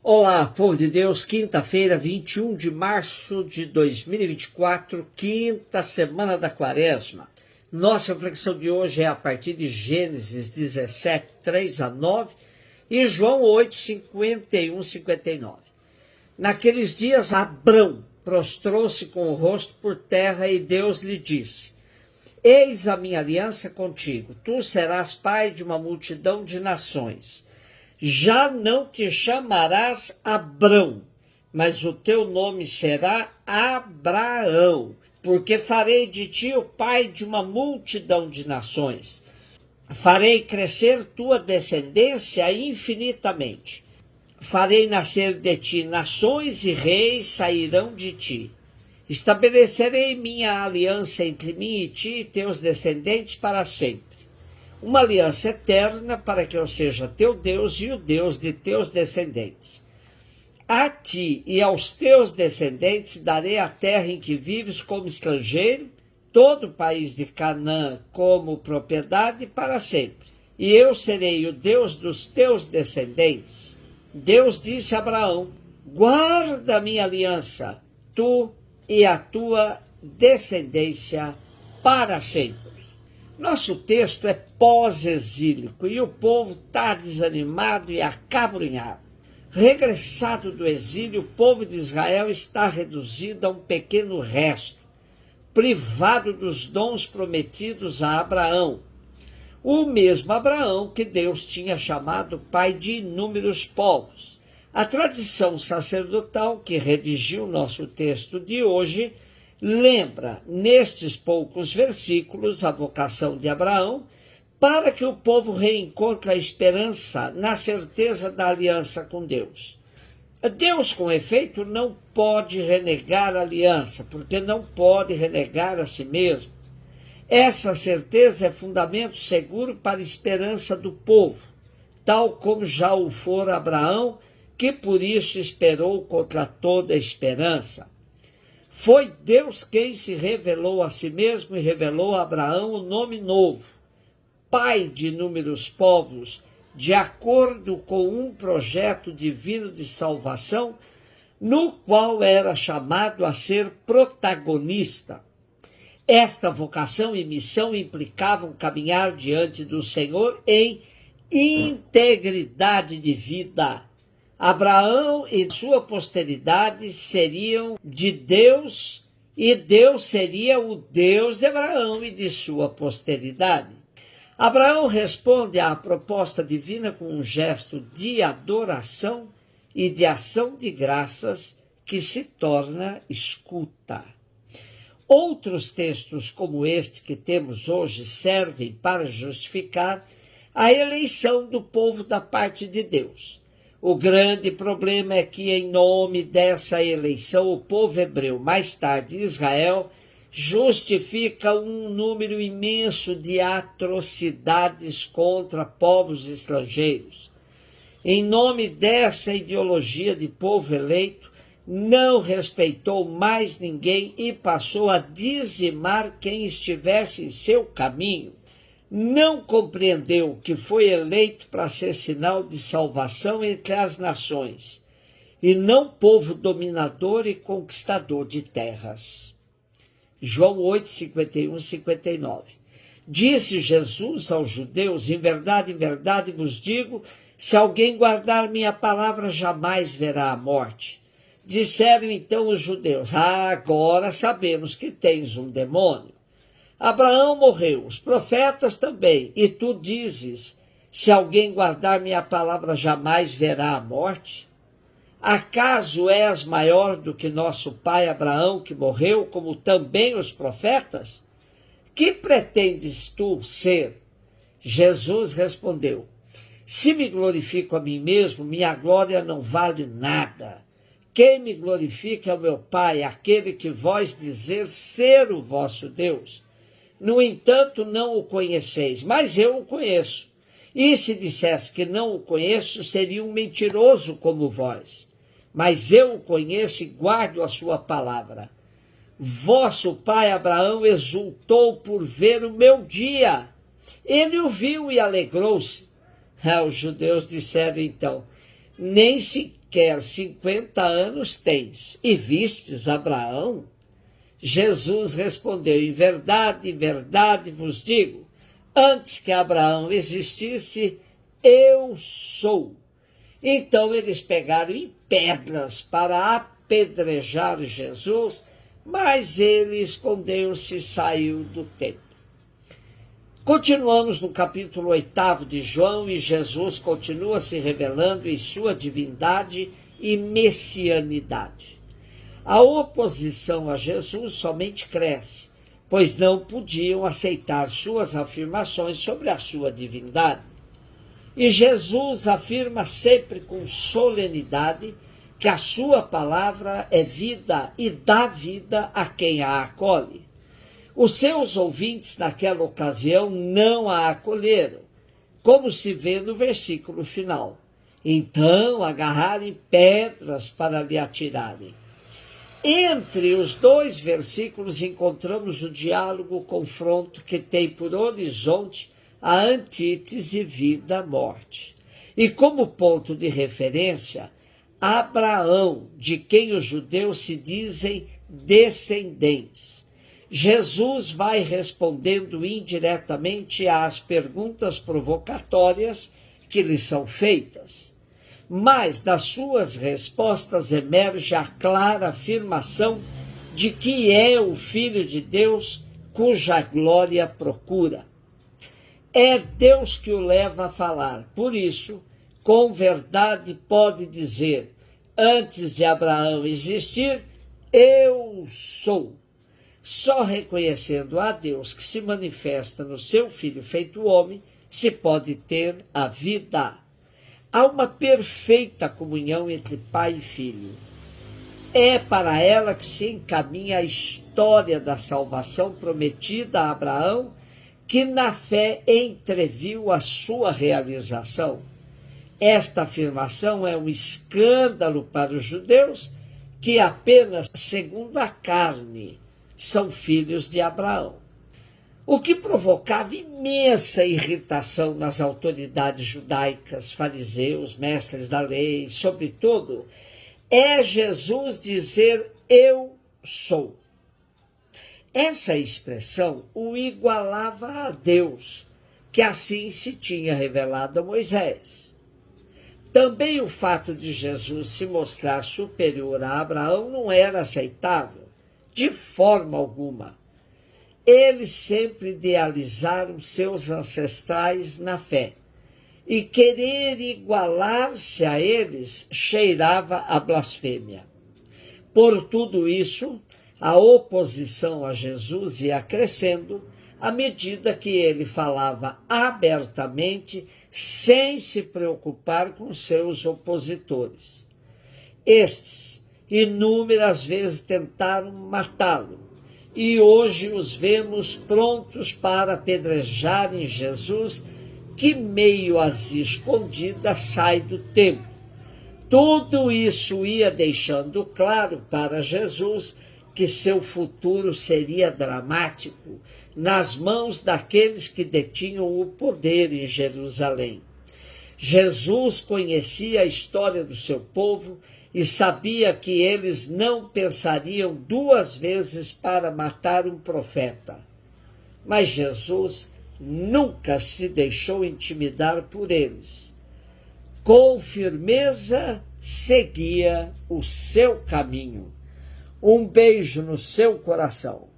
Olá, povo de Deus, quinta-feira, 21 de março de 2024, quinta semana da quaresma. Nossa reflexão de hoje é a partir de Gênesis 17, 3 a 9 e João 8, 51, 59. Naqueles dias, Abrão prostrou-se com o rosto por terra e Deus lhe disse: Eis a minha aliança contigo, tu serás pai de uma multidão de nações. Já não te chamarás Abrão, mas o teu nome será Abraão, porque farei de ti o pai de uma multidão de nações. Farei crescer tua descendência infinitamente. Farei nascer de ti nações e reis sairão de ti. Estabelecerei minha aliança entre mim e ti e teus descendentes para sempre. Uma aliança eterna para que eu seja teu Deus e o Deus de teus descendentes. A ti e aos teus descendentes darei a terra em que vives como estrangeiro, todo o país de Canaã como propriedade para sempre. E eu serei o Deus dos teus descendentes. Deus disse a Abraão: guarda a minha aliança, tu e a tua descendência para sempre. Nosso texto é pós-exílico e o povo está desanimado e acabrunhado. Regressado do exílio, o povo de Israel está reduzido a um pequeno resto, privado dos dons prometidos a Abraão. O mesmo Abraão que Deus tinha chamado pai de inúmeros povos. A tradição sacerdotal que redigiu nosso texto de hoje lembra, nestes poucos versículos, a vocação de Abraão para que o povo reencontre a esperança na certeza da aliança com Deus. Deus, com efeito, não pode renegar a aliança, porque não pode renegar a si mesmo. Essa certeza é fundamento seguro para a esperança do povo, tal como já o fora Abraão, que por isso esperou contra toda esperança. Foi Deus quem se revelou a si mesmo e revelou a Abraão o nome novo, pai de inúmeros povos, de acordo com um projeto divino de salvação, no qual era chamado a ser protagonista. Esta vocação e missão implicavam caminhar diante do Senhor em integridade de vida. Abraão e sua posteridade seriam de Deus, e Deus seria o Deus de Abraão e de sua posteridade. Abraão responde à proposta divina com um gesto de adoração e de ação de graças que se torna escuta. Outros textos como este que temos hoje servem para justificar a eleição do povo da parte de Deus. O grande problema é que, em nome dessa eleição, o povo hebreu, mais tarde Israel, justifica um número imenso de atrocidades contra povos estrangeiros. Em nome dessa ideologia de povo eleito, não respeitou mais ninguém e passou a dizimar quem estivesse em seu caminho. Não compreendeu que foi eleito para ser sinal de salvação entre as nações, e não povo dominador e conquistador de terras. João 8, 51, 59. Disse Jesus aos judeus: em verdade vos digo, se alguém guardar minha palavra, jamais verá a morte. Disseram então os judeus: agora sabemos que tens um demônio. Abraão morreu, os profetas também, e tu dizes: se alguém guardar minha palavra, jamais verá a morte? Acaso és maior do que nosso pai Abraão, que morreu, como também os profetas? Que pretendes tu ser? Jesus respondeu: se me glorifico a mim mesmo, minha glória não vale nada. Quem me glorifica é o meu Pai, aquele que vós dizer ser o vosso Deus. No entanto, não o conheceis, mas eu o conheço. E se dissesse que não o conheço, seria um mentiroso como vós. Mas eu o conheço e guardo a sua palavra. Vosso pai Abraão exultou por ver o meu dia. Ele o viu e alegrou-se. Os judeus disseram então: nem sequer sequer 50 anos tens, e vistes Abraão? Jesus respondeu, em verdade vos digo, antes que Abraão existisse, eu sou. Então eles pegaram em pedras para apedrejar Jesus, mas ele escondeu-se e saiu do templo. Continuamos no capítulo 8 de João e Jesus continua se revelando em sua divindade e messianidade. A oposição a Jesus somente cresce, pois não podiam aceitar suas afirmações sobre a sua divindade. E Jesus afirma sempre com solenidade que a sua palavra é vida e dá vida a quem a acolhe. Os seus ouvintes naquela ocasião não a acolheram, como se vê no versículo final. Então agarrarem pedras para lhe atirarem. Entre os dois versículos encontramos o diálogo, o confronto que tem por horizonte a antítese vida-morte. E como ponto de referência, Abraão, de quem os judeus se dizem descendentes. Jesus vai respondendo indiretamente às perguntas provocatórias que lhe são feitas. Mas das suas respostas emerge a clara afirmação de que é o Filho de Deus cuja glória procura. É Deus que o leva a falar. Por isso, com verdade pode dizer, antes de Abraão existir, eu sou. Só reconhecendo a Deus que se manifesta no seu Filho feito homem, se pode ter a vida. Há uma perfeita comunhão entre pai e filho. É para ela que se encaminha a história da salvação prometida a Abraão, que na fé entreviu a sua realização. Esta afirmação é um escândalo para os judeus, que apenas segundo a carne são filhos de Abraão. O que provocava imensa irritação nas autoridades judaicas, fariseus, mestres da lei, sobretudo, é Jesus dizer eu sou. Essa expressão o igualava a Deus, que assim se tinha revelado a Moisés. Também o fato de Jesus se mostrar superior a Abraão não era aceitável, de forma alguma. Eles sempre idealizaram seus ancestrais na fé, e querer igualar-se a eles cheirava a blasfêmia. Por tudo isso, a oposição a Jesus ia crescendo à medida que ele falava abertamente, sem se preocupar com seus opositores. Estes inúmeras vezes tentaram matá-lo, e hoje os vemos prontos para apedrejarem Jesus, que meio às escondidas sai do templo. Tudo isso ia deixando claro para Jesus que seu futuro seria dramático nas mãos daqueles que detinham o poder em Jerusalém. Jesus conhecia a história do seu povo e sabia que eles não pensariam duas vezes para matar um profeta. Mas Jesus nunca se deixou intimidar por eles. Com firmeza seguia o seu caminho. Um beijo no seu coração.